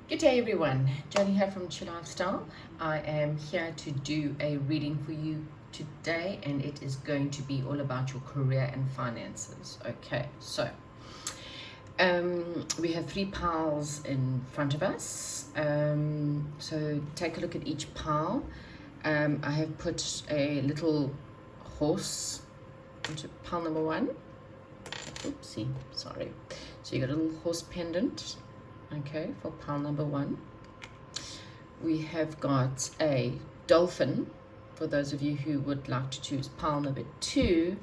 Good day, everyone. Jenny here from Chill Lifestyle. I am here to do a reading for you today, and it is going to be all about your career and finances. Okay, so we have three piles in front of us. So take a look at each pile. I have put a little horse into pile number one. Oopsie, sorry. So you got a little horse pendant. Okay, for pile number one. We have got a dolphin, for those of you who would like to choose pile number two.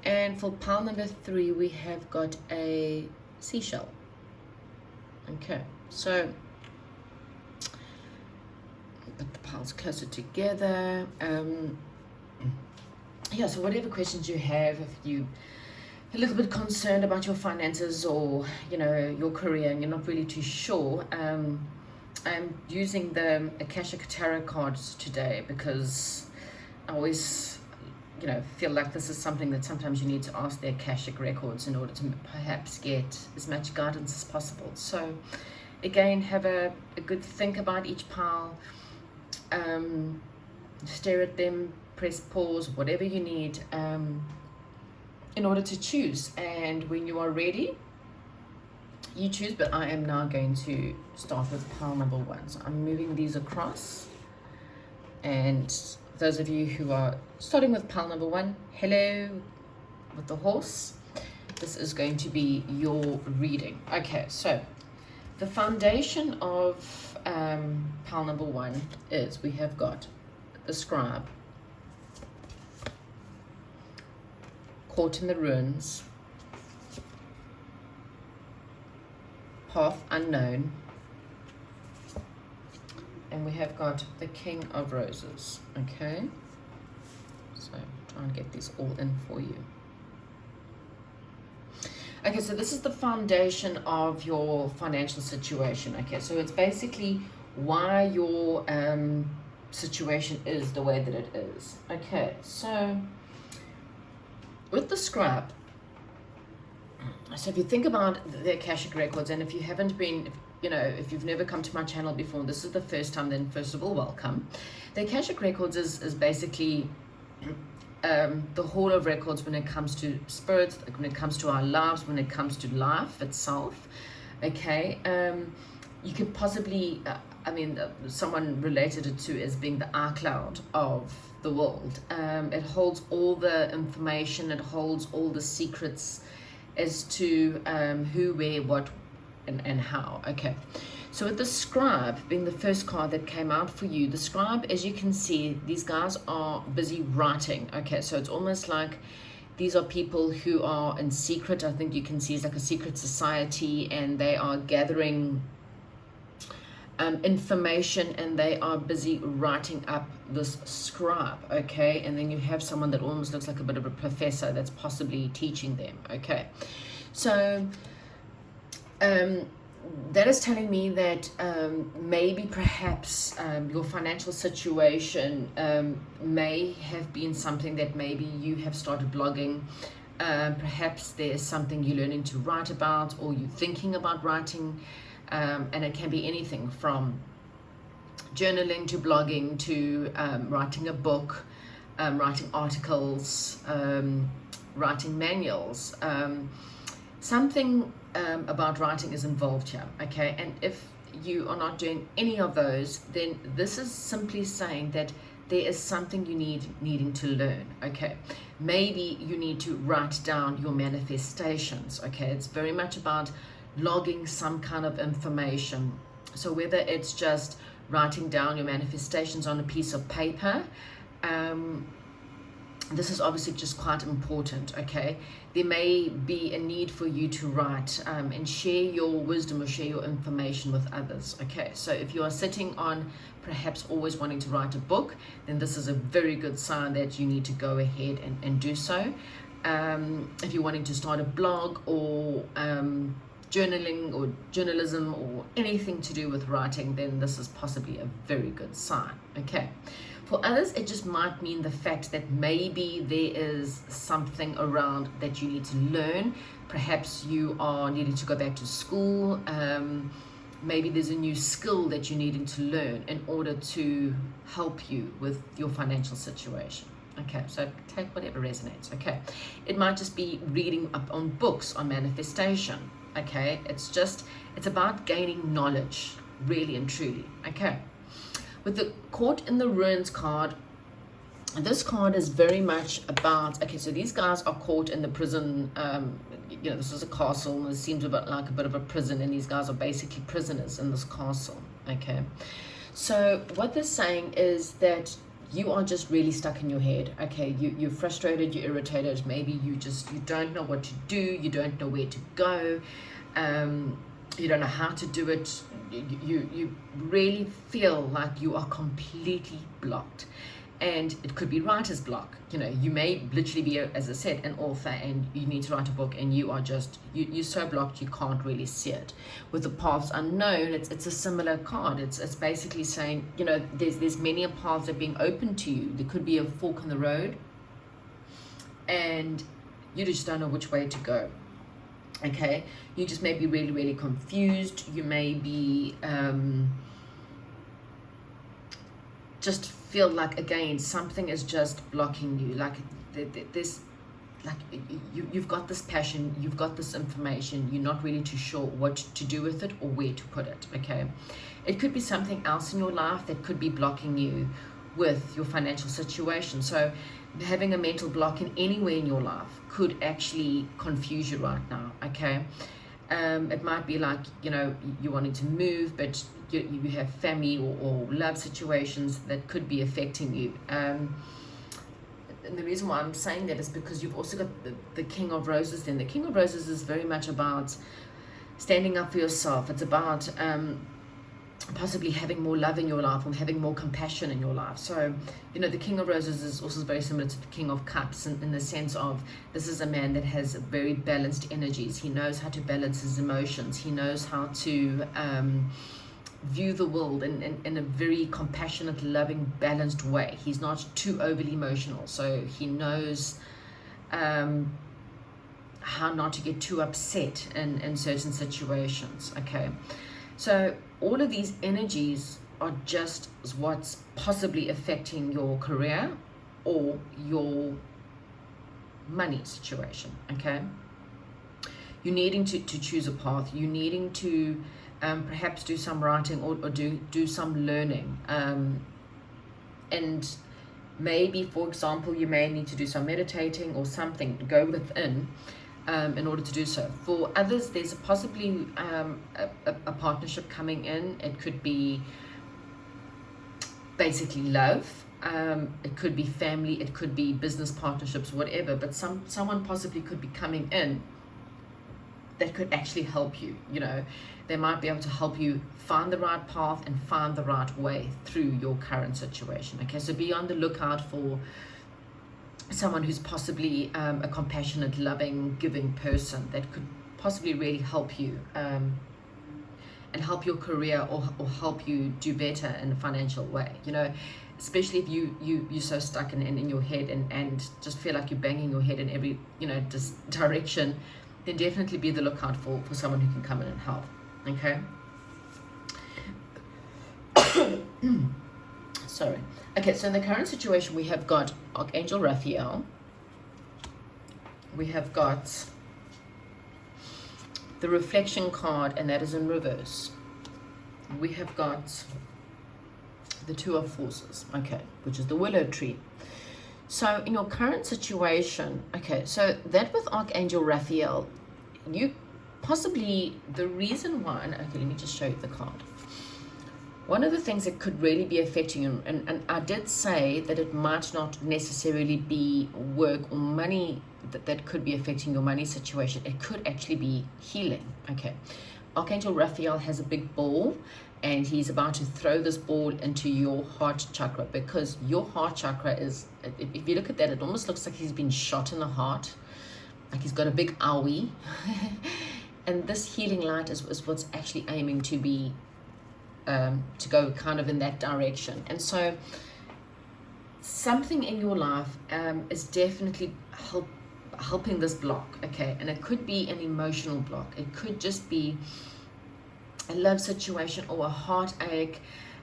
And for pile number three, we have got a seashell. Okay, so put the piles closer together. Yeah, so whatever questions you have, if you a little bit concerned about your finances or your career and you're not really too sure, I'm using the Akashic Tarot cards today because I always feel like this is something that sometimes you need to ask the Akashic records in order to perhaps get as much guidance as possible. So again, have a good think about each pile, stare at them, press pause, whatever you need, in order to choose. And when you are ready, you choose. But I am now going to start with pile number one. So I'm moving these across, and those of you who are starting with pile number one, hello with the horse, this is going to be your reading. Okay, so the foundation of pile number one is we have got the scribe, caught in the ruins, path unknown, and we have got the King of Roses. Okay, so try and get these all in for you. Okay, so this is the foundation of your financial situation. Okay, so it's basically why your situation is the way that it is. Okay, so with the scribe, so if you think about the Akashic records, and if you haven't been, if you've never come to my channel before, this is the first time, then first of all, welcome. The Akashic records is basically the whole of records when it comes to spirits, when it comes to our lives, when it comes to life itself. Okay, you could possibly, someone related it to as being the iCloud of the world. It holds all the information, it holds all the secrets as to who, where, what, and how. Okay, so with the scribe being the first card that came out for you, the scribe, as you can see, these guys are busy writing. Okay, so it's almost like these are people who are in secret. I think you can see it's like a secret society, and they are gathering information, and they are busy writing up this scribe. Okay, and then you have someone that almost looks like a bit of a professor that's possibly teaching them. Okay, so that is telling me that maybe perhaps your financial situation may have been something that maybe you have started blogging. Perhaps there's something you're learning to write about, or you're thinking about writing. And it can be anything from journaling to blogging to writing a book, writing articles, writing manuals. Something about writing is involved here. Okay, and if you are not doing any of those, then this is simply saying that there is something you needing to learn. Okay, maybe you need to write down your manifestations. Okay, it's very much about logging some kind of information. So whether it's just writing down your manifestations on a piece of paper, this is obviously just quite important. Okay, there may be a need for you to write and share your wisdom or share your information with others. Okay, so if you are sitting on perhaps always wanting to write a book, then this is a very good sign that you need to go ahead and do so. If you're wanting to start a blog or journaling or journalism or anything to do with writing, then this is possibly a very good sign. Okay, for others it just might mean the fact that maybe there is something around that you need to learn. Perhaps you are needing to go back to school, maybe there's a new skill that you're needing to learn in order to help you with your financial situation. Okay, so take whatever resonates. Okay, it might just be reading up on books on manifestation. Okay, it's about gaining knowledge, really and truly. Okay, with the Caught in the Ruins card, this card is very much about, okay, so these guys are caught in the prison. This is a castle, and it seems like a bit of a prison, and these guys are basically prisoners in this castle. Okay, so what they're saying is that you are just really stuck in your head. Okay, you're frustrated, you're irritated, maybe you don't know what to do, you don't know where to go, you don't know how to do it, you really feel like you are completely blocked. And it could be writer's block. You may literally be, as I said, an author, and you need to write a book, and you are just, you're so blocked you can't really see it. With the paths unknown, it's a similar card. It's basically saying, there's many paths that are being open to you. There could be a fork in the road, and you just don't know which way to go. Okay, you just may be really, really confused. You may be just feel like, again, something is just blocking you. Like this, like you've got this passion, you've got this information, you're not really too sure what to do with it or where to put it. Okay, it could be something else in your life that could be blocking you with your financial situation. So having a mental block in anywhere in your life could actually confuse you right now. Okay, it might be like, you're wanting to move, but you have family or love situations that could be affecting you. And the reason why I'm saying that is because you've also got the King of Roses. Then the King of Roses is very much about standing up for yourself. It's about possibly having more love in your life, or having more compassion in your life. So the King of Roses is also very similar to the King of Cups in the sense of, this is a man that has very balanced energies. He knows how to balance his emotions. He knows how to view the world in a very compassionate, loving, balanced way. He's not too overly emotional, so he knows how not to get too upset in certain situations. Okay, so all of these energies are just what's possibly affecting your career or your money situation. Okay, you're needing to choose a path. You're needing to perhaps do some writing or do some learning, and maybe, for example, you may need to do some meditating or something, go within in order to do so. For others, there's possibly a partnership coming in. It could be basically love, it could be family, it could be business partnerships, whatever, but someone possibly could be coming in that could actually help you. They might be able to help you find the right path and find the right way through your current situation. Okay, so be on the lookout for someone who's possibly a compassionate, loving, giving person that could possibly really help you and help your career, or help you do better in a financial way. Especially if you're so stuck in your head and just feel like you're banging your head in every direction, then definitely be the lookout for someone who can come in and help. Okay. Sorry. Okay, so in the current situation, we have got Archangel Raphael. We have got the Reflection card, and that is in reverse. We have got the Two of Forces, okay, which is the Willow Tree. So in your current situation, okay, so that with Archangel Raphael, you possibly, the reason why, okay, let me just show you the card. One of the things that could really be affecting you, and I did say that it might not necessarily be work or money that could be affecting your money situation. It could actually be healing. Okay, Archangel Raphael has a big ball, and he's about to throw this ball into your heart chakra, because your heart chakra is, if you look at that, it almost looks like he's been shot in the heart, like he's got a big owie. And this healing light is what's actually aiming to be to go kind of in that direction. And so something in your life is definitely helping this block. Okay, and it could be an emotional block, it could just be a love situation or a heartache,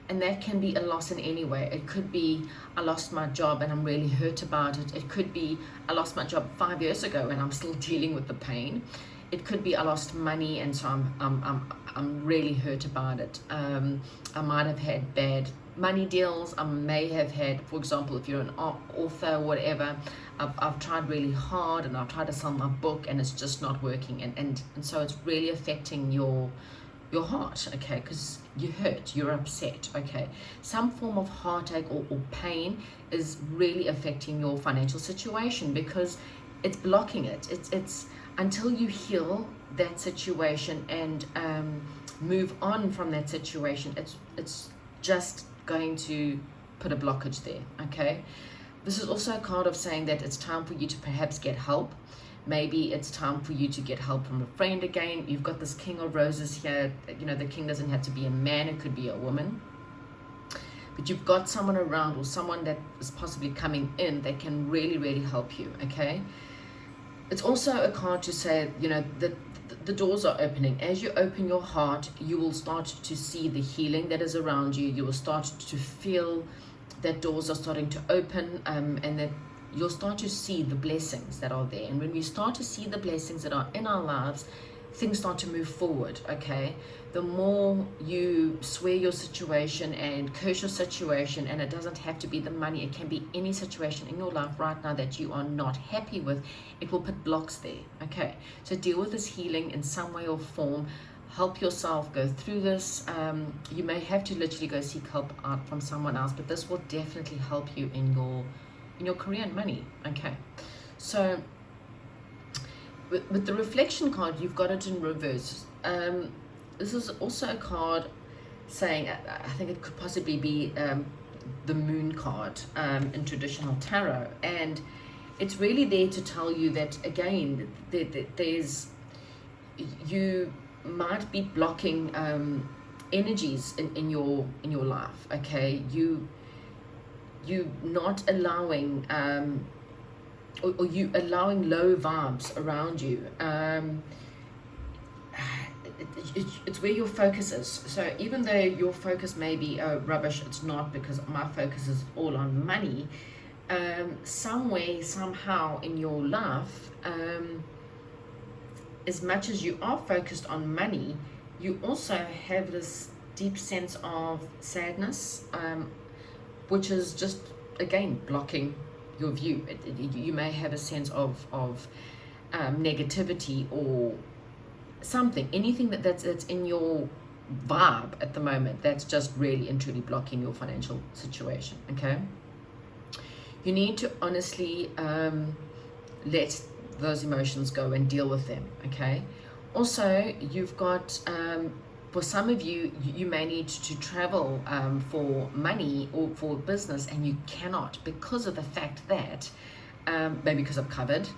and that can be a loss in any way. It could be, I lost my job and I'm really hurt about it. It could be, I lost my job 5 years ago and I'm still dealing with the pain. It could be, I lost money and so I'm really hurt about it. I might have had bad money deals. I may have had, for example, if you're an author or whatever, I've tried really hard and I've tried to sell my book and it's just not working, and so it's really affecting your heart, okay, because you hurt, you're upset, okay. Some form of heartache or pain is really affecting your financial situation because it's blocking it. It's until you heal that situation and move on from that situation, it's just going to put a blockage there, okay. This is also a card of saying that it's time for you to perhaps get help. Maybe it's time for you to get help from a friend again. You've got this King of Roses here. You know, the king doesn't have to be a man, it could be a woman. But you've got someone around or someone that is possibly coming in that can really, really help you, okay? It's also a card to say, you know, that the doors are opening. As you open your heart, you will start to see the healing that is around you. You will start to feel that doors are starting to open, and that you'll start to see the blessings that are there. And when we start to see the blessings that are in our lives, things start to move forward, okay? The more you swear your situation and curse your situation, and it doesn't have to be the money, it can be any situation in your life right now that you are not happy with, it will put blocks there, okay? So deal with this healing in some way or form. Help yourself go through this. You may have to literally go seek help out from someone else, but this will definitely help you in your career and money, okay? So with the reflection card, you've got it in reverse. This is also a card saying, I think it could possibly be the moon card in traditional tarot, and it's really there to tell you that, again, there's, you might be blocking energies in your life, okay? You not allowing or you allowing low vibes around you. It's where your focus is. So even though your focus may be, oh, rubbish, it's not, because my focus is all on money, some way, somehow in your life, as much as you are focused on money, you also have this deep sense of sadness, which is just, again, blocking your view. You may have a sense of negativity or something, anything that's in your vibe at the moment that's just really and truly blocking your financial situation, okay? You need to honestly let those emotions go and deal with them, okay? Also, you've got, for some of you, you may need to travel for money or for business, and you cannot because of the fact that, maybe because of COVID,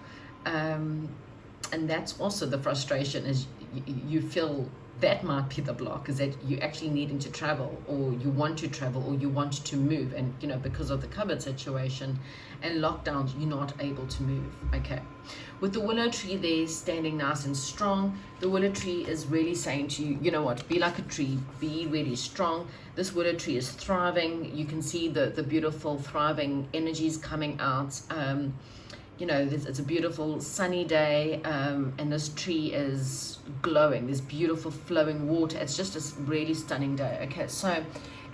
and that's also the frustration, is you feel that might be the block, is that you actually needing to travel, or you want to travel, or you want to move, and you know, because of the COVID situation and lockdowns, you're not able to move, okay? With the willow tree there standing nice and strong, the willow tree is really saying to you, you know what, be like a tree, be really strong. This willow tree is thriving. You can see the beautiful thriving energies coming out. You know, it's a beautiful sunny day, and this tree is glowing. There's beautiful flowing water. It's just a really stunning day, okay? So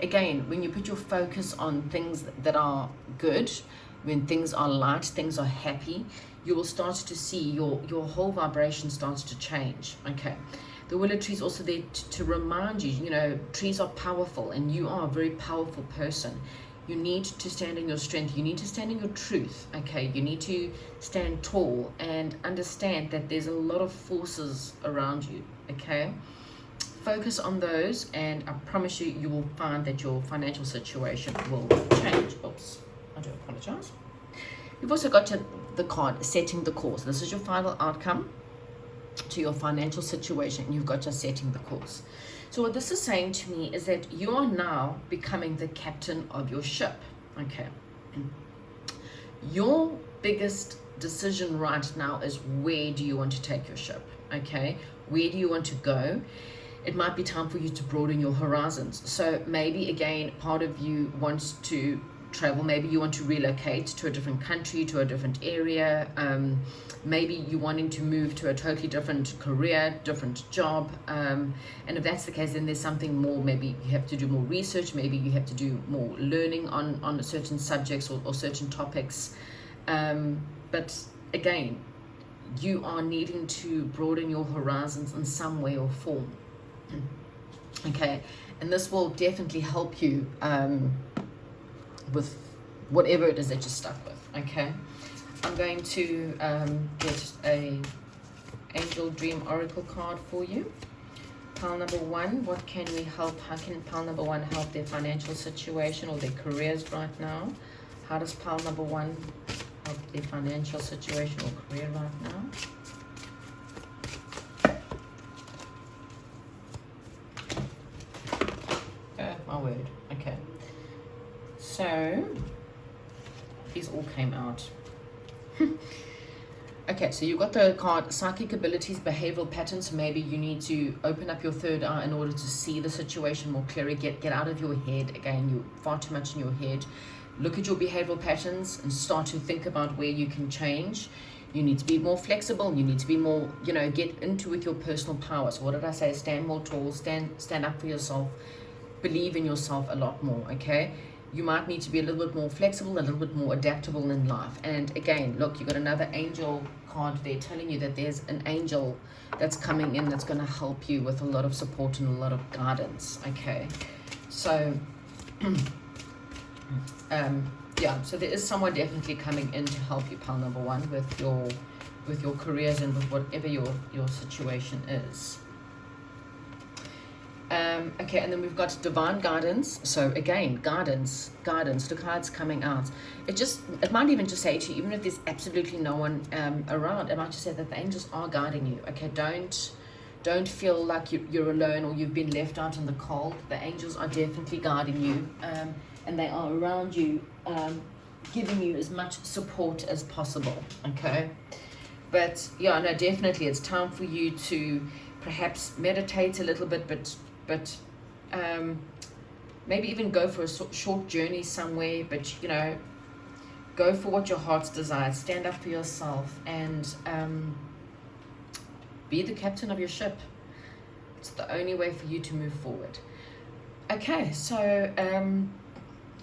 again, when you put your focus on things that are good, when things are light, things are happy, you will start to see your whole vibration starts to change, okay? The willow tree is also there to remind you, you know, trees are powerful, and you are a very powerful person. You need to stand in your strength. You need to stand in your truth, okay? You need to stand tall and understand that there's a lot of forces around you, okay? Focus on those, and I promise you, you will find that your financial situation will change. Oops, I do apologize. You've also got the card, setting the course. This is your final outcome to your financial situation, and you've got your setting the course. So what this is saying to me is that you are now becoming the captain of your ship, okay? Your biggest decision right now is, where do you want to take your ship, okay? Where do you want to go? it might be time for you to broaden your horizons. So maybe again, part of you wants to travel. Maybe you want to relocate to a different country, to a different area. Maybe you wanting to move to a totally different career, different job. And if that's the case, then there's something more. Maybe you have to do more research. Maybe you have to do more learning on certain subjects or certain topics. But again, you are needing to broaden your horizons in some way or form. Okay, and this will definitely help you with whatever it is that you're stuck with. Okay, I'm going to get a Angel Dream Oracle card for you. Pile number one, what can we help? How can pile number one help their financial situation or their careers right now? How does pile number one help their financial situation or career right now? My word. Okay, so these all came out. Okay, so you got the card psychic abilities, behavioral patterns. Maybe you need to open up your third eye in order to see the situation more clearly. Get out of your head. Again, you're far too much in your head. Look at your behavioral patterns and start to think about where you can change. You need to be more flexible. You need to be more, get into with your personal power. So what did I say? Stand more tall, stand up for yourself, believe in yourself a lot more. Okay, you might need to be a little bit more flexible, a little bit more adaptable in life. And again, look, you got another angel card there telling you that there's an angel that's coming in that's going to help you with a lot of support and a lot of guidance. Okay, so yeah, so there is someone definitely coming in to help you, pile number one, with your careers and with whatever your situation is. Okay, and then we've got divine guidance. So again, guidance, the cards coming out. It might even just say to you, even if there's absolutely no one around, it might just say that the angels are guiding you. Okay, don't feel like you're alone or you've been left out in the cold. The angels are definitely guiding you, and they are around you, giving you as much support as possible. Okay, but yeah, no, definitely it's time for you to perhaps meditate a little bit, but maybe even go for a short journey somewhere, but go for what your heart's desire. Stand up for yourself and be the captain of your ship. It's the only way for you to move forward. Okay, so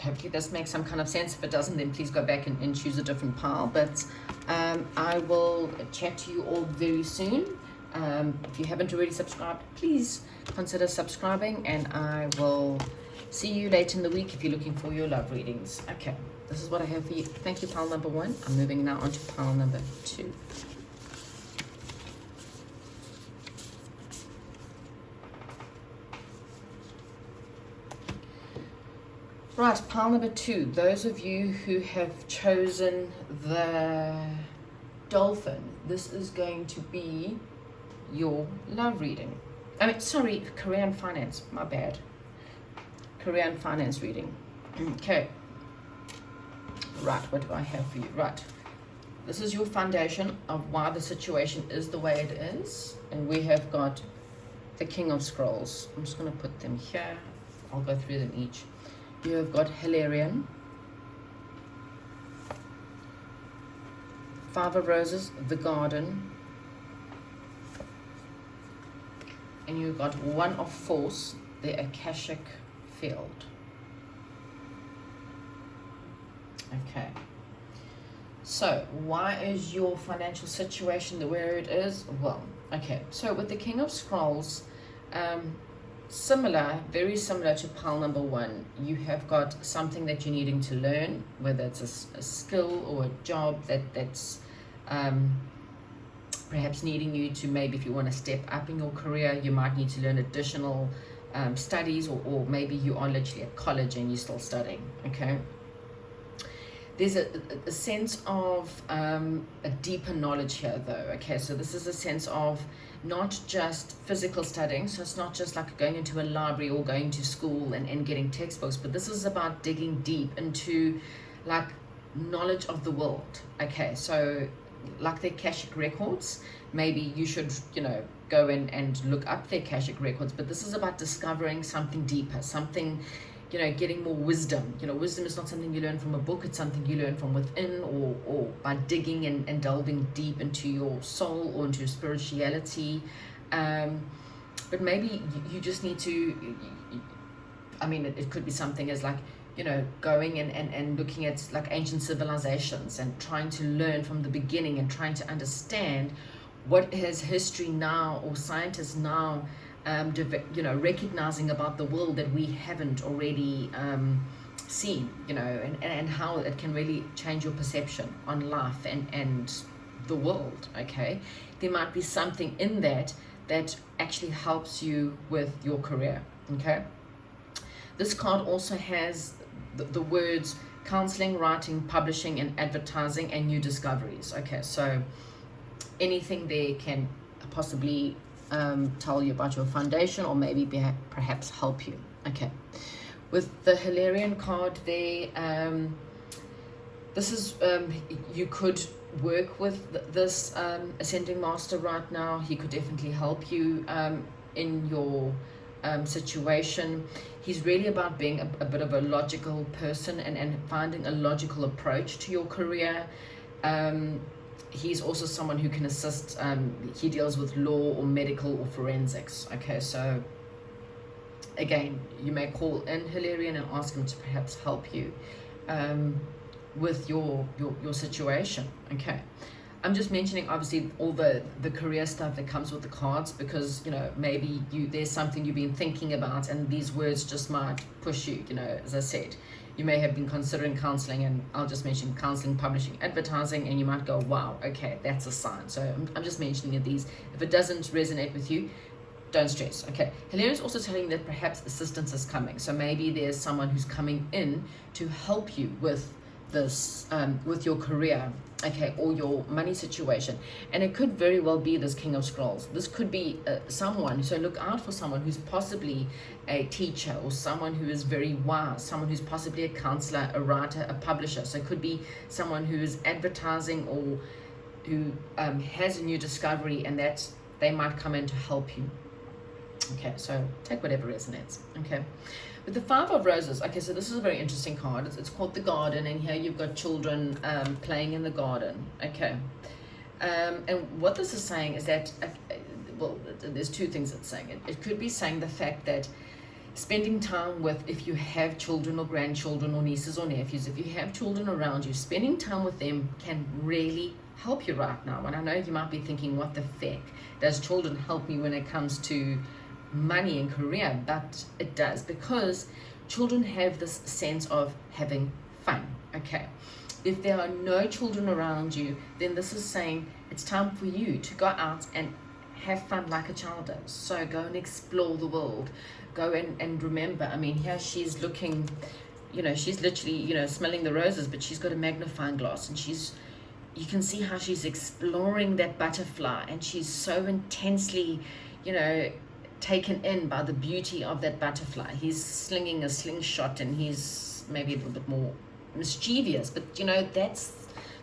hopefully this makes some kind of sense. If it doesn't, then please go back and choose a different pile, but I will chat to you all very soon. If you haven't already subscribed, please consider subscribing, and I will see you later in the week if you're looking for your love readings. Okay, this is what I have for you. Thank you, pile number one. I'm moving now on to pile number two. Right, pile number two. Those of you who have chosen the dolphin, this is going to be your love reading. Career and finance, my bad. Career and finance reading. Okay. Right, what do I have for you? Right. This is your foundation of why the situation is the way it is. And we have got the King of Scrolls. I'm just going to put them here. I'll go through them each. You have got Hilarion, Five of Roses, the Garden, and you've got One of Force, the Akashic Field. Okay, so why is your financial situation the way it is? Well, okay, so with the King of Scrolls, very similar to pile number one, you have got something that you're needing to learn, whether it's a skill or a job that's perhaps needing you to, maybe if you want to step up in your career, you might need to learn additional studies, or maybe you are literally at college and you're still studying. Okay, there's a sense of a deeper knowledge here though. Okay, so this is a sense of not just physical studying, so it's not just like going into a library or going to school and getting textbooks, but this is about digging deep into like knowledge of the world. Okay, so like the Akashic records, maybe you should go go in and look up their Akashic records, but this is about discovering something deeper, something, getting more wisdom. Wisdom is not something you learn from a book, it's something you learn from within, or by digging and delving deep into your soul or into your spirituality. But maybe you just need to, it could be something as like, going and looking at like ancient civilizations and trying to learn from the beginning and trying to understand what is history now, or scientists now recognizing about the world that we haven't already seen, and how it can really change your perception on life and the world. Okay, there might be something in that actually helps you with your career. Okay, this card also has the words counseling, writing, publishing, and advertising, and new discoveries. Okay, so anything there can possibly tell you about your foundation, or maybe perhaps help you. Okay, with the Hilarion card there, this is you could work with this ascending master right now. He could definitely help you in your situation. He's really about being a bit of a logical person and finding a logical approach to your career. He's also someone who can assist. He deals with law or medical or forensics. Okay, so again, you may call in Hilarion and ask him to perhaps help you with your situation. Okay, I'm just mentioning obviously all the career stuff that comes with the cards, because maybe there's something you've been thinking about, and these words just might push you. As I said, you may have been considering counseling, and I'll just mention counseling, publishing, advertising, and you might go, wow, okay, that's a sign. So I'm just mentioning these. If it doesn't resonate with you, don't stress. Okay, Hilarion is also telling you that perhaps assistance is coming. So maybe there's someone who's coming in to help you with this, with your career, okay, or your money situation. And it could very well be this King of Scrolls. This could be someone, so look out for someone who's possibly a teacher, or someone who is very wise, someone who's possibly a counselor, a writer, a publisher. So it could be someone who is advertising, or who has a new discovery, and that they might come in to help you. Okay, so take whatever resonates. Okay, with the Five of Roses, okay, so this is a very interesting card. It's called the Garden, and here you've got children playing in the garden. Okay, and what this is saying is that, well, there's two things it's saying. It could be saying the fact that spending time with, if you have children or grandchildren or nieces or nephews, if you have children around you, spending time with them can really help you right now. And I know you might be thinking, what the feck, does children help me when it comes to money and career? But it does, because children have this sense of having fun. Okay, if there are no children around you, then this is saying it's time for you to go out and have fun like a child does. So go and explore the world, go and remember, here she's looking, she's literally, smelling the roses, but she's got a magnifying glass, and you can see how she's exploring that butterfly, and she's so intensely, taken in by the beauty of that butterfly. He's slinging a slingshot, and he's maybe a little bit more mischievous, but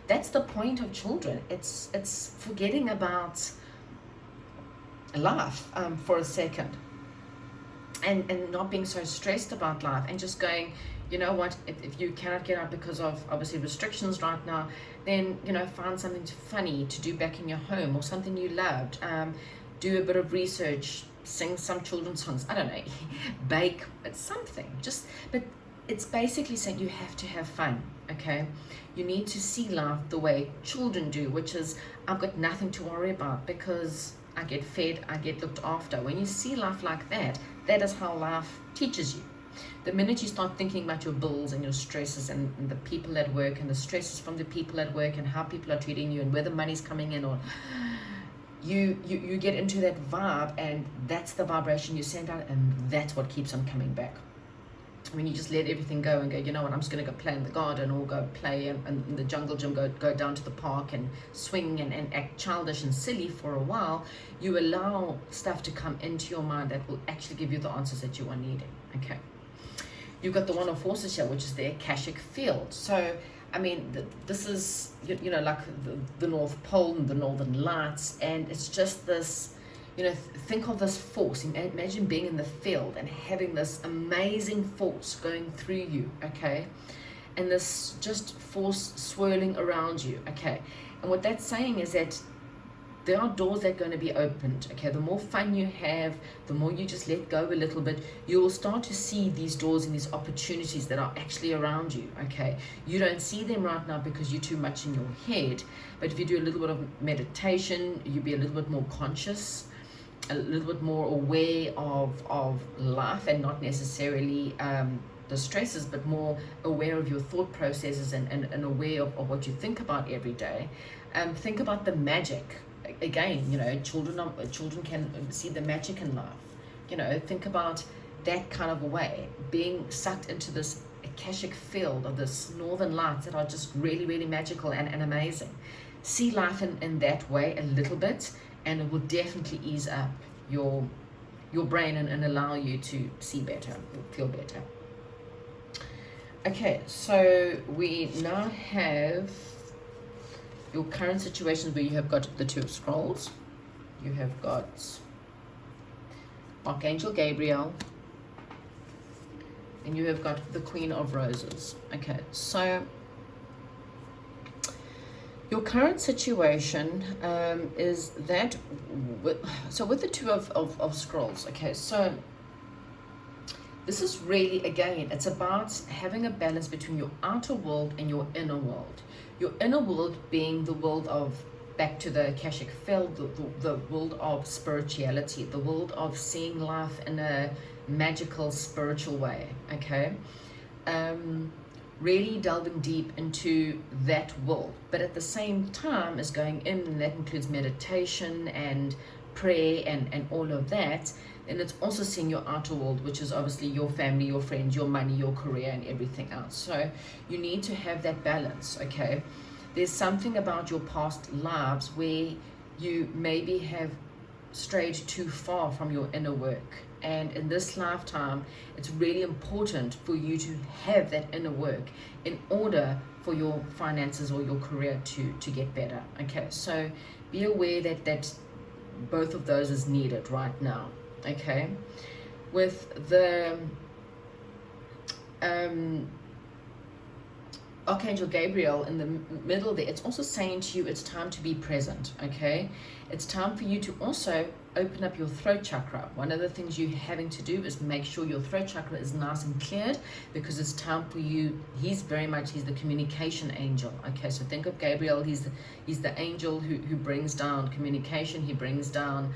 that's the point of children. It's forgetting about life for a second, and not being so stressed about life, and just going, you know what, if you cannot get out because of obviously restrictions right now, then find something funny to do back in your home, or something you loved. Do a bit of research, sing some children's songs, I don't know, bake, it's something, but it's basically saying you have to have fun. Okay, you need to see life the way children do, which is, I've got nothing to worry about because I get fed, I get looked after. When you see life like that, that is how life teaches you. The minute you start thinking about your bills and your stresses and the people at work, and the stresses from the people at work, and how people are treating you, and whether money's coming in, or you get into that vibe, and that's the vibration you send out, and that's what keeps on coming back. When you just let everything go and go, you know what, I'm just going to go play in the garden, or go play in the jungle gym, go down to the park and swing and act childish and silly for a while, you allow stuff to come into your mind that will actually give you the answers that you are needing. Okay, you've got the One of Forces here, which is the Akashic field. So this is like the North Pole and the Northern Lights, and it's just this, you know, think of this force. Imagine being in the field and having this amazing force going through you, okay? And this just force swirling around you, okay? And what that's saying is that there are doors that are going to be opened, okay? The more fun you have, the more you just let go a little bit, you will start to see these doors and these opportunities that are actually around you, okay? You don't see them right now because you're too much in your head, but if you do a little bit of meditation, you'll be a little bit more conscious, a little bit more aware of life, and not necessarily the stresses, but more aware of your thought processes, and aware of what you think about every day. Think about the magic. Again, you know, children can see the magic in life. You know, think about that kind of a way, being sucked into this akashic field of this northern lights that are just really, really magical and amazing. See life in that way a little bit, and it will definitely ease up your brain and allow you to see better, feel better. Okay, so we now have your current situations where you have got the Two of Scrolls, you have got Archangel Gabriel, and you have got the Queen of Roses. Okay, so your current situation is that, with the Two of Scrolls, okay, so this is really, again, it's about having a balance between your outer world and your inner world. Your inner world being the world of, back to the Akashic field, the world of spirituality, the world of seeing life in a magical, spiritual way, okay? Really delving deep into that world, but at the same time as going in, and that includes meditation and prayer and all of that. And it's also seeing your outer world, which is obviously your family, your friends, your money, your career, and everything else. So you need to have that balance, okay? There's something about your past lives where you maybe have strayed too far from your inner work. And in this lifetime, it's really important for you to have that inner work in order for your finances or your career to get better, okay? So be aware that both of those is needed right now. Okay, with the Archangel Gabriel in the middle there, it's also saying to you it's time to be present, okay? It's time for you to also open up your throat chakra. One of the things you're having to do is make sure your throat chakra is nice and cleared, because it's time for you, he's the communication angel, okay? So think of Gabriel, he's the angel who brings down communication, he brings down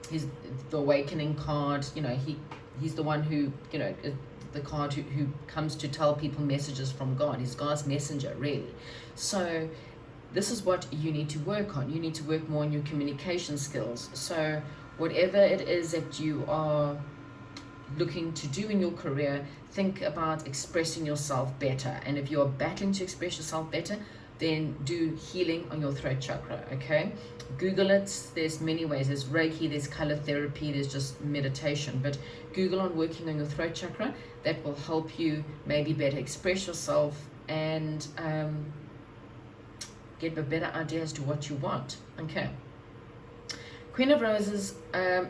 he's the awakening card, you know, he's the one who, you know, the card who comes to tell people messages from God. He's God's messenger, really. So this is what you need to work on. You need to work more on your communication skills. So whatever it is that you are looking to do in your career, think about expressing yourself better. And if you're battling to express yourself better, then do healing on your throat chakra, okay? Google it. There's many ways. There's Reiki, there's color therapy, there's just meditation. But Google on working on your throat chakra. That will help you maybe better express yourself and get a better idea as to what you want, okay? Queen of Roses,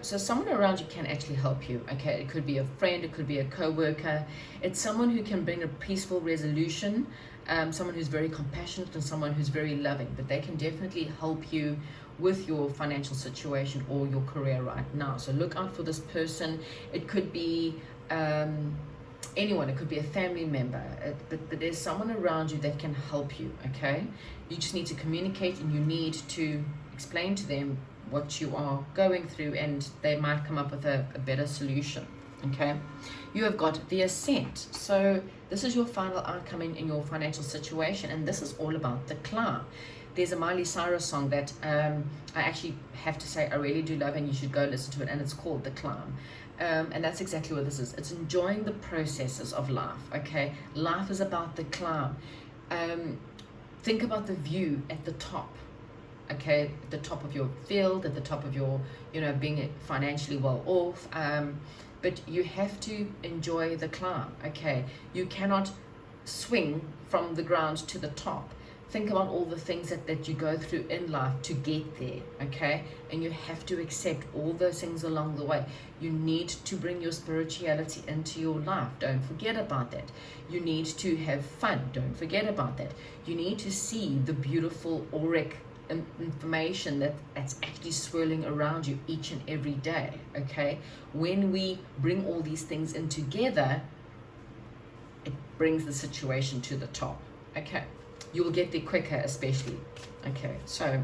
so someone around you can actually help you, okay? It could be a friend, it could be a co-worker. It's someone who can bring a peaceful resolution, someone who's very compassionate and someone who's very loving, but they can definitely help you with your financial situation or your career right now. So look out for this person. It could be anyone, it could be a family member, but there's someone around you that can help you, okay? You just need to communicate, and you need to explain to them what you are going through, and they might come up with a better solution, okay? You have got the Ascent. So this is your final outcome in your financial situation, and this is all about the climb. There's a Miley Cyrus song that I actually have to say I really do love, and you should go listen to it, and it's called The Climb. And that's exactly what this is. It's enjoying the processes of life, okay? Life is about the climb. Think about the view at the top, okay? At the top of your field, at the top of your, you know, being financially well off. But you have to enjoy the climb, okay? You cannot swing from the ground to the top think about all the things that you go through in life to get there, okay? And you have to accept all those things along the way. You need to bring your spirituality into your life. Don't forget about that. You need to have fun. Don't forget about that. You need to see the beautiful auric information that's actually swirling around you each and every day, okay? When we bring all these things in together, it brings the situation to the top, okay? You will get there quicker, especially, okay? So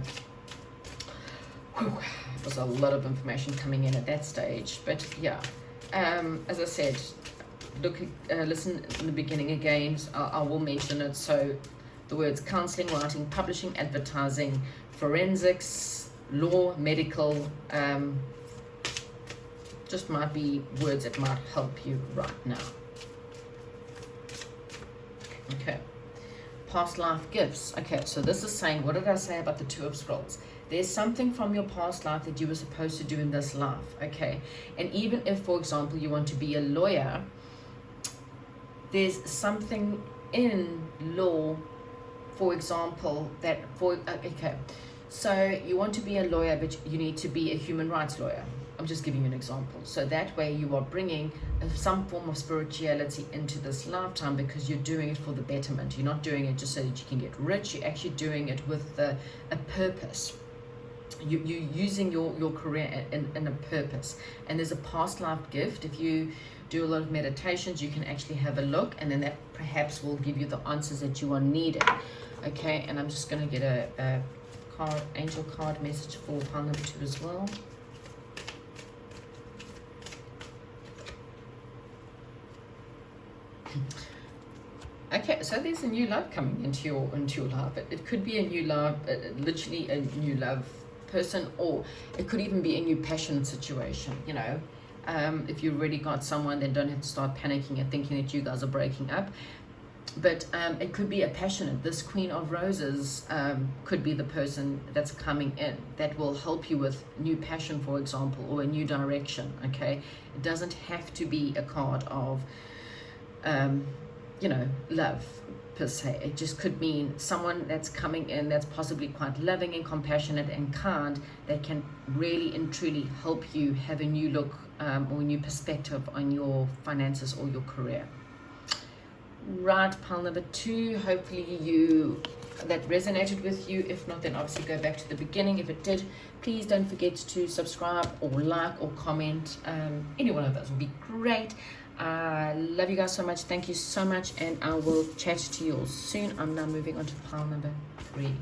it was a lot of information coming in at that stage, but yeah, as I said, listen in the beginning again. I will mention it. So the words counseling, writing, publishing, advertising, forensics, law, medical, just might be words that might help you right now. Okay. Past life gifts. Okay, so this is saying, what did I say about the Two of Scrolls? There's something from your past life that you were supposed to do in this life, okay? And even if, for example, you want to be a lawyer, there's something in law, for example, that okay, so you want to be a lawyer, but you need to be a human rights lawyer. I'm just giving you an example. So that way you are bringing some form of spirituality into this lifetime, because you're doing it for the betterment. You're not doing it just so that you can get rich. You're actually doing it with a purpose. You're using your career in a purpose. And there's a past life gift. If you do a lot of meditations, you can actually have a look, and then that perhaps will give you the answers that you are needed. Okay, and I'm just going to get a card, angel card message for pile number 2 as well. Okay, so there's a new love coming into your life. It could be a new love, literally a new love person, or it could even be a new passion situation, you know. If you've already got someone, then don't have to start panicking and thinking that you guys are breaking up. But it could be a passionate. This Queen of Roses could be the person that's coming in that will help you with new passion, for example, or a new direction, okay? It doesn't have to be a card of, you know, love per se. It just could mean someone that's coming in that's possibly quite loving and compassionate and kind, that can really and truly help you have a new look or a new perspective on your finances or your career. Right, pile number 2, hopefully that resonated with you. If not, then obviously go back to the beginning. If it did, please don't forget to subscribe or like or comment. Any one of those will be great. I love you guys so much. Thank you so much, and I will chat to you all soon. I'm now moving on to pile number 3.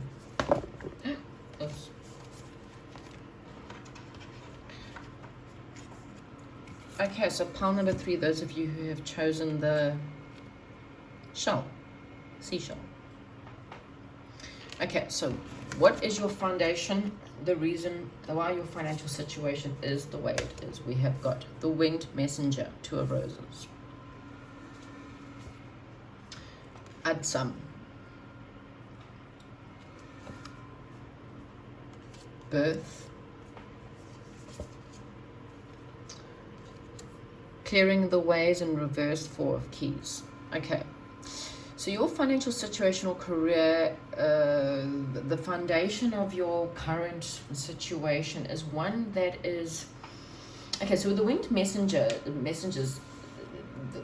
Oops. Okay, so pile number 3, those of you who have chosen the seashell. Okay, so what is your foundation? The reason why your financial situation is the way it is. We have got the Winged Messenger, 2 of Roses. Adsum. Birth. Clearing the ways in reverse, 4 of Keys. Okay. So your financial situation or career, the foundation of your current situation is one that is, okay, so with the Winged Messengers,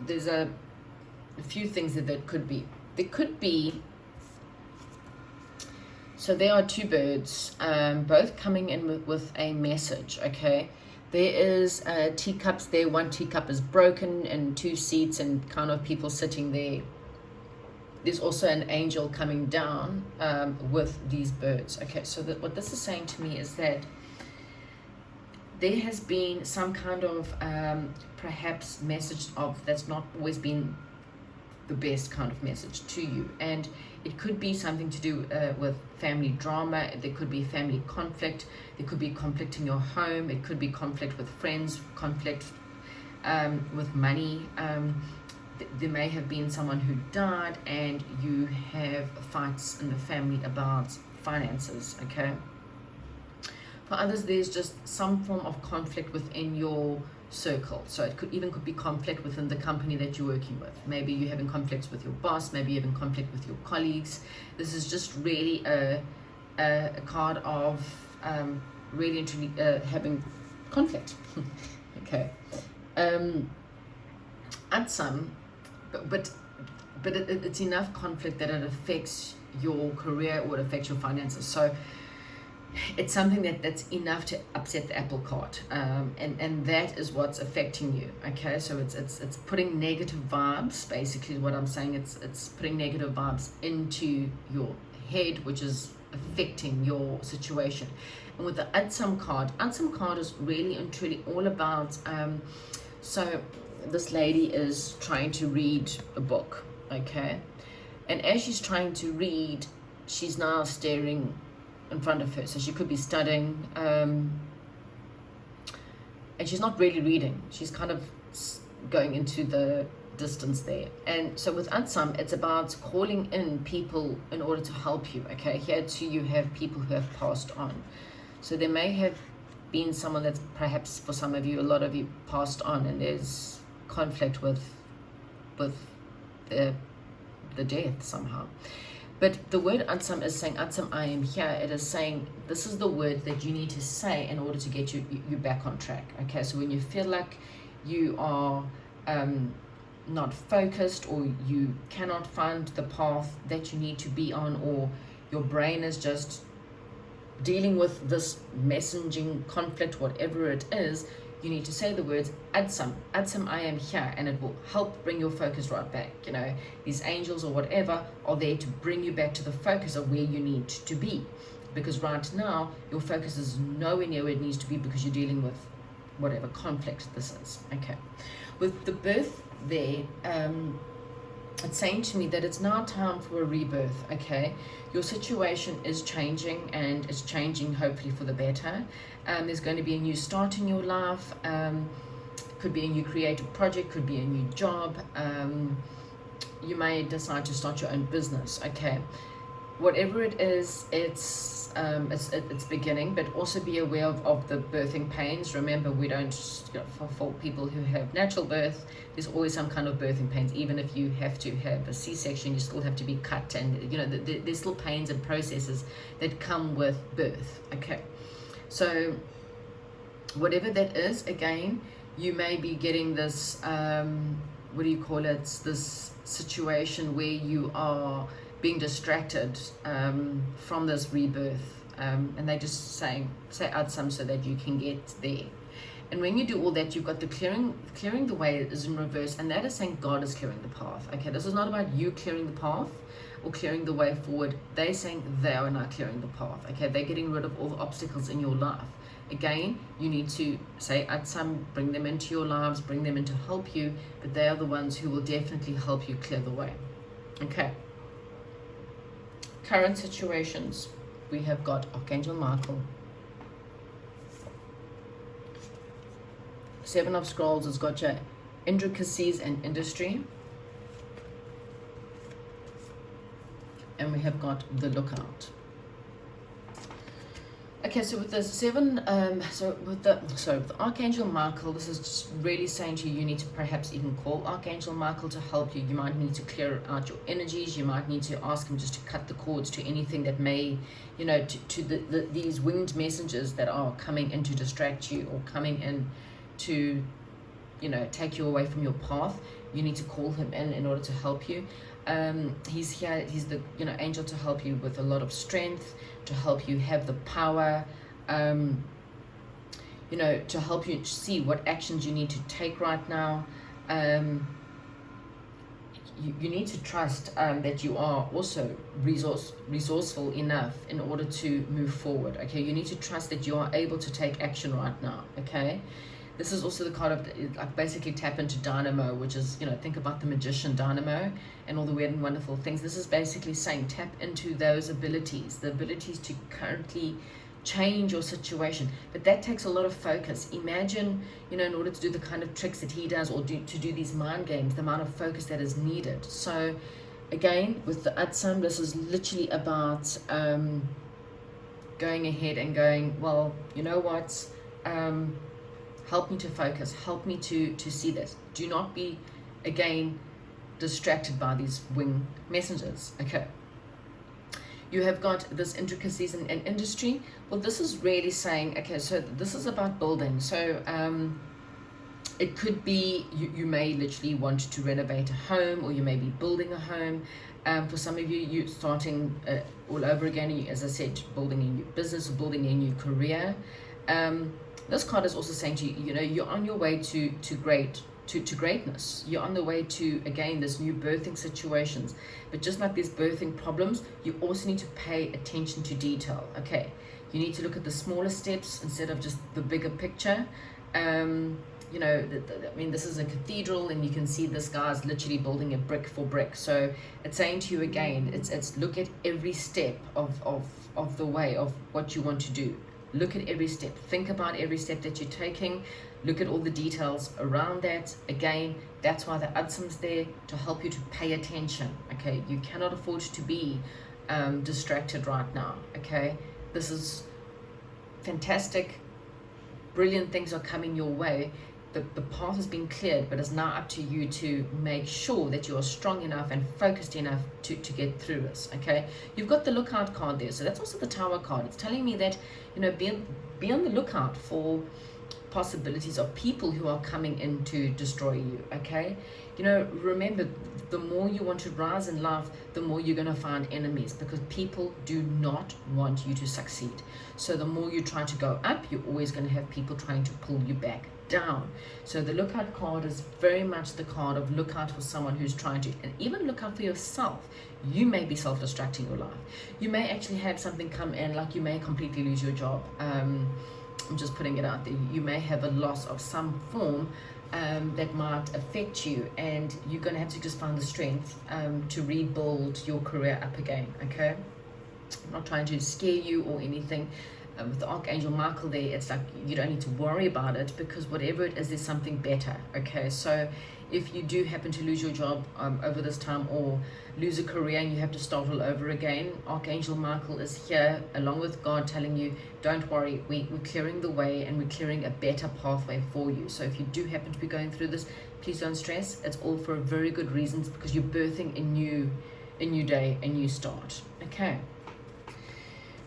there's a few things that could be. There could be, so there are 2 birds, both coming in with a message, okay? There is teacups there. One teacup is broken and 2 seats and kind of people sitting there. There's also an angel coming down with these birds. Okay, so what this is saying to me is that there has been some kind of perhaps message that's not always been the best kind of message to you. And it could be something to do with family drama. There could be family conflict. There could be conflict in your home. It could be conflict with friends, conflict with money. There may have been someone who died and you have fights in the family about finances, okay? For others, there's just some form of conflict within your circle. So it could be conflict within the company that you're working with. Maybe you're having conflicts with your boss, maybe you're having conflict with your colleagues. This is just really a card of really and truly having conflict. Okay. At some, but it's enough conflict that it affects your career or it affects your finances. So it's something that's enough to upset the apple cart, and that is what's affecting you. Okay, so it's putting negative vibes, basically what I'm saying. It's putting negative vibes into your head, which is affecting your situation. And with the Adsum card is really and truly all about so this lady is trying to read a book, okay, and as she's trying to read, she's now staring in front of her. So she could be studying, and she's not really reading. She's kind of going into the distance there. And so with Adsum, it's about calling in people in order to help you. Okay, here too you have people who have passed on. So there may have been someone that's perhaps for some of you, a lot of you passed on, and there's conflict with the death somehow. But the word Adsum is saying, Adsum, I am here. It is saying, this is the word that you need to say in order to get you back on track. Okay, so when you feel like you are not focused, or you cannot find the path that you need to be on, or your brain is just dealing with this messaging conflict, whatever it is, you need to say the words Adsum, Adsum, I am here, and it will help bring your focus right back. You know, these angels or whatever are there to bring you back to the focus of where you need to be, because right now your focus is nowhere near where it needs to be, because you're dealing with whatever conflict this is. Okay, with the birth there, it's saying to me that it's now time for a rebirth. Okay, your situation is changing, and it's changing hopefully for the better. There's going to be a new start in your life. Could be a new creative project, could be a new job. You may decide to start your own business. Okay, whatever it is, it's beginning, but also be aware of the birthing pains. Remember, we don't, you know, for people who have natural birth, there's always some kind of birthing pains. Even if you have to have a C-section, you still have to be cut, and you know there's still pains and processes that come with birth. Okay, so whatever that is, again, you may be getting this what do you call it, this situation where you are being distracted from this rebirth, and they just say Adsum so that you can get there. And when you do all that, you've got the clearing the way is in reverse, and that is saying God is clearing the path. Okay, this is not about you clearing the path or clearing the way forward. They're saying they are now clearing the path. Okay, they're getting rid of all the obstacles in your life. Again, you need to say Adsum, bring them into your lives, bring them in to help you, but they are the ones who will definitely help you clear the way. Okay. Current situations, we have got Archangel Michael. Seven of Scrolls has got your intricacies and industry. And we have got the Lookout. Okay, so with the with the Archangel Michael, this is just really saying to you, you need to perhaps even call Archangel Michael to help you. You might need to clear out your energies. You might need to ask him just to cut the cords to anything that may, you know, to these winged messengers that are coming in to distract you, or coming in to, you know, take you away from your path. You need to call him in order to help you. He's here, he's the, you know, angel to help you with a lot of strength, to help you have the power, you know, to help you see what actions you need to take right now. You need to trust that you are also resourceful enough in order to move forward. Okay, you need to trust that you are able to take action right now. Okay, this is also the card of, like, basically tap into Dynamo, which is, you know, think about the magician Dynamo and all the weird and wonderful things. This is basically saying tap into those abilities, the abilities to currently change your situation. But that takes a lot of focus. Imagine, you know, in order to do the kind of tricks that he does, or to do these mind games, the amount of focus that is needed. So again, with the Adsum, this is literally about going ahead and going, well, you know what, help me to focus, help me to see this. Do not be, again, distracted by these wing messengers. Okay, you have got this intricacies in industry. Well, this is really saying, okay, so this is about building. So it could be you may literally want to renovate a home, or you may be building a home. For some of you, you're starting all over again. As I said, building a new business or building a new career. This card is also saying to you, you know, you're on your way to greatness. You're on the way to, again, this new birthing situations. But just like these birthing problems, you also need to pay attention to detail. Okay, you need to look at the smaller steps instead of just the bigger picture. You know, I mean, this is a cathedral, and you can see this guy's literally building it brick for brick. So it's saying to you again, it's look at every step of the way of what you want to do. Look at every step. Think about every step that you're taking. Look at all the details around that. Again, that's why the Adsam's there, to help you to pay attention. Okay, you cannot afford to be distracted right now. Okay, this is fantastic. Brilliant things are coming your way. The path has been cleared, but it's now up to you to make sure that you are strong enough and focused enough to get through this. Okay, you've got the lookout card there, so that's also the Tower card. It's telling me that, you know, be on the lookout for possibilities of people who are coming in to destroy you. Okay, you know, remember, the more you want to rise in life, the more you're going to find enemies, because people do not want you to succeed. So the more you try to go up, you're always going to have people trying to pull you back down. So the lookout card is very much the card of look out for someone who's trying to, and even look out for yourself. You may be self-destructing your life. You may actually have something come in, like you may completely lose your job. I'm just putting it out there. You may have a loss of some form that might affect you, and you're going to have to just find the strength to rebuild your career up again. Okay, I'm not trying to scare you or anything. With the Archangel Michael there, it's like you don't need to worry about it, because whatever it is, there's something better. Okay, so if you do happen to lose your job over this time, or lose a career and you have to start all over again, Archangel Michael is here along with God, telling you, don't worry, we're clearing the way, and we're clearing a better pathway for you. So if you do happen to be going through this, please don't stress. It's all for very good reasons, because you're birthing a new day, a new start. Okay,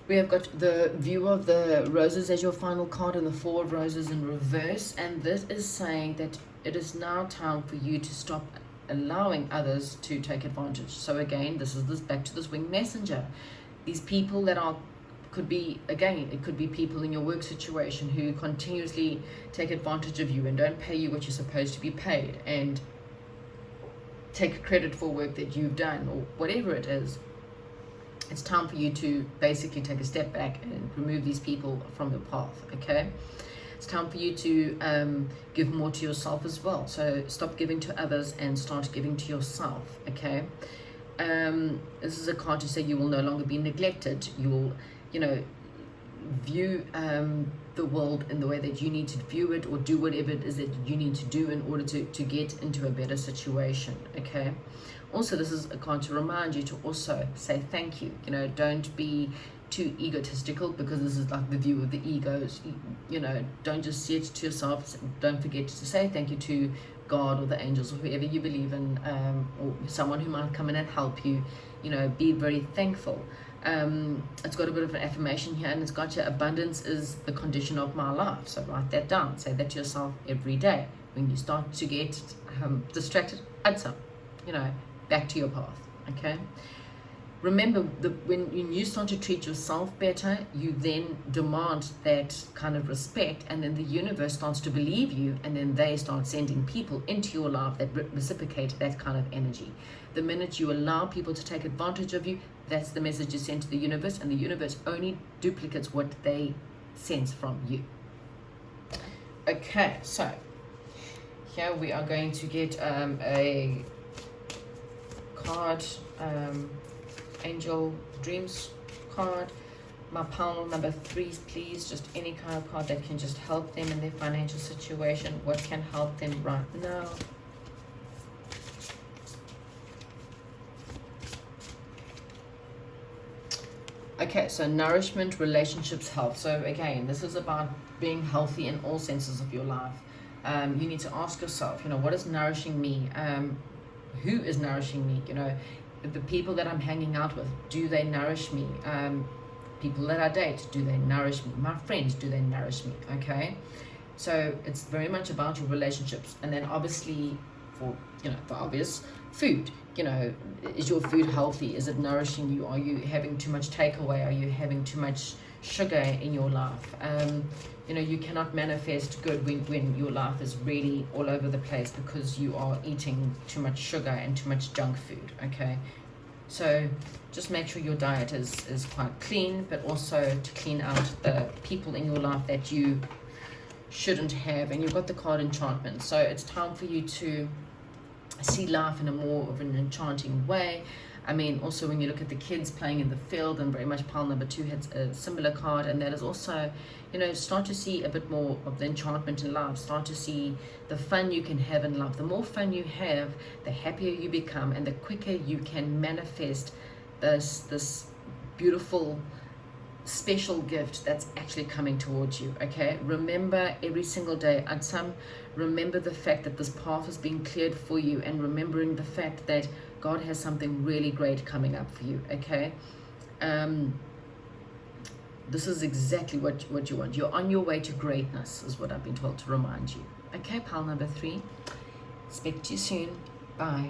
we have got the View of the Roses as your final card, and the Four of Roses in reverse. And this is saying that it is now time for you to stop allowing others to take advantage. So again, this is back to this winged messenger. These people that could be, again, it could be people in your work situation who continuously take advantage of you and don't pay you what you're supposed to be paid, and take credit for work that you've done, or whatever it is. It's time for you to basically take a step back and remove these people from your path. Okay, it's time for you to give more to yourself as well. So stop giving to others and start giving to yourself. Okay, this is a card to say you will no longer be neglected. You will, you know, view the world in the way that you need to view it, or do whatever it is that you need to do in order to get into a better situation. Okay, also this is a card to remind you to also say thank you. You know, don't be too egotistical, because this is like the view of the egos. You know, don't just see it to yourself. Don't forget to say thank you to God or the angels or whoever you believe in, or someone who might come in and help you. You know, be very thankful. It's got a bit of an affirmation here, and it's got your abundance is the condition of my life. So write that down. Say that to yourself every day. When you start to get distracted, add some, you know, back to your path. Okay, remember, when you start to treat yourself better, you then demand that kind of respect, and then the universe starts to believe you, and then they start sending people into your life that reciprocate that kind of energy. The minute you allow people to take advantage of you, that's the message you send to the universe, and the universe only duplicates what they sense from you. Okay, so here we are going to get a card, Angel Dreams card. My pile number 3, please. Just any kind of card that can just help them in their financial situation. What can help them right now? Okay, so nourishment, relationships, health. So again, this is about being healthy in all senses of your life. You need to ask yourself, what is nourishing me? Who is nourishing me? The people that I'm hanging out with, do they nourish me? People that I date, do they nourish me? My friends, do they nourish me? Okay, so it's very much about your relationships, and then obviously, for the obvious, food. Is your food healthy? Is it nourishing you? Are you having too much takeaway? Are you having too much sugar in your life? You cannot manifest good when your life is really all over the place because you are eating too much sugar and too much junk food. Okay, so just make sure your diet is quite clean, but also to clean out the people in your life that you shouldn't have. And you've got the card enchantment, so it's time for you to see life in a more of an enchanting way. I mean, also when you look at the kids playing in the field, and very much pile number 2 has a similar card, and that is also, start to see a bit more of the enchantment in life. Start to see the fun you can have in life. The more fun you have, the happier you become, and the quicker you can manifest this beautiful special gift that's actually coming towards you. Okay, remember every single day, at some, remember the fact that this path is being cleared for you, and remembering the fact that God has something really great coming up for you. Okay, this is exactly what you want. You're on your way to greatness, is what I've been told to remind you. Okay, pile number 3, speak to you soon. Bye.